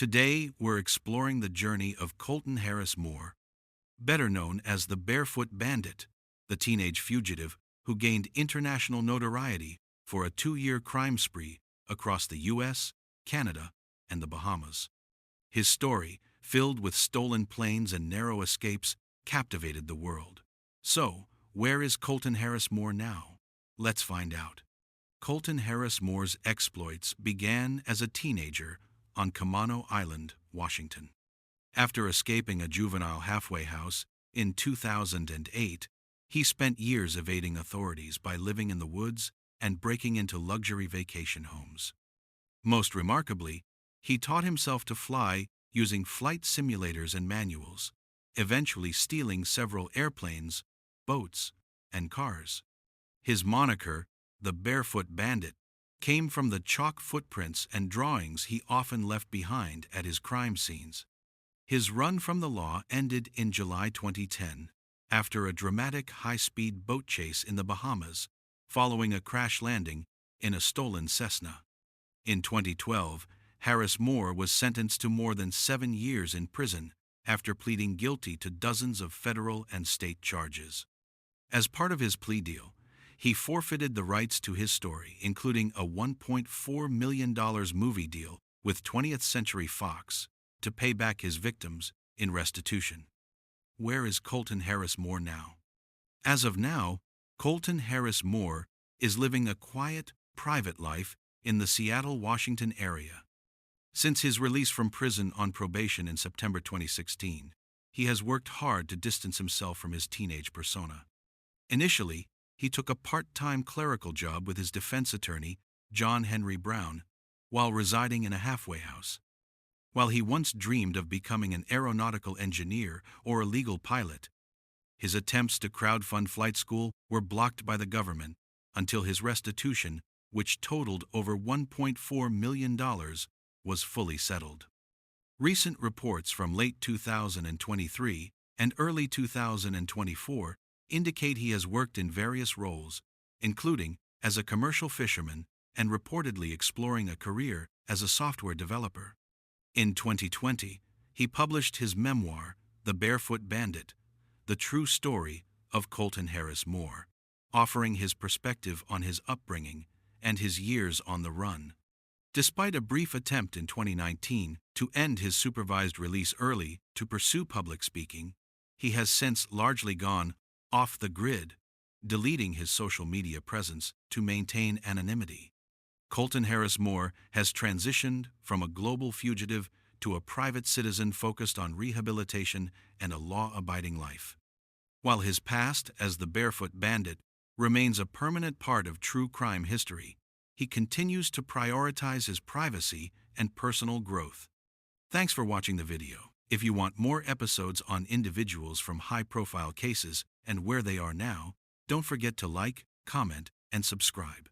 Today, we're exploring the journey of Colton Harris-Moore, better known as the Barefoot Bandit, the teenage fugitive who gained international notoriety for a 2-year crime spree across the U.S., Canada, and the Bahamas. His story, filled with stolen planes and narrow escapes, captivated the world. So, where is Colton Harris-Moore now? Let's find out. Colton Harris-Moore's exploits began as a teenager on Camano Island, Washington. After escaping a juvenile halfway house in 2008, he spent years evading authorities by living in the woods and breaking into luxury vacation homes. Most remarkably, he taught himself to fly using flight simulators and manuals, eventually stealing several airplanes, boats, and cars. His moniker, the Barefoot Bandit, came from the chalk footprints and drawings he often left behind at his crime scenes. His run from the law ended in July 2010 after a dramatic high-speed boat chase in the Bahamas following a crash landing in a stolen Cessna. In 2012, Harris-Moore was sentenced to more than 7 years in prison after pleading guilty to dozens of federal and state charges. As part of his plea deal, he forfeited the rights to his story, including a $1.4 million movie deal with 20th Century Fox, to pay back his victims in restitution. Where is Colton Harris-Moore now? As of now, Colton Harris-Moore is living a quiet, private life in the Seattle, Washington area. Since his release from prison on probation in September 2016, he has worked hard to distance himself from his teenage persona. Initially, he took a part-time clerical job with his defense attorney, John Henry Brown, while residing in a halfway house. While he once dreamed of becoming an aeronautical engineer or a legal pilot, his attempts to crowdfund flight school were blocked by the government until his restitution, which totaled over $1.4 million, was fully settled. Recent reports from late 2023 and early 2024 indicate he has worked in various roles, including as a commercial fisherman and reportedly exploring a career as a software developer. In 2020, he published his memoir, The Barefoot Bandit, the true story of Colton Harris-Moore, offering his perspective on his upbringing and his years on the run. Despite a brief attempt in 2019 to end his supervised release early to pursue public speaking, he has since largely gone off the grid, deleting his social media presence to maintain anonymity. Colton Harris-Moore has transitioned from a global fugitive to a private citizen focused on rehabilitation and a law-abiding life. While his past as the Barefoot Bandit remains a permanent part of true crime history, he continues to prioritize his privacy and personal growth. Thanks for watching the video. If you want more episodes on individuals from high-profile cases and where they are now, don't forget to like, comment, and subscribe.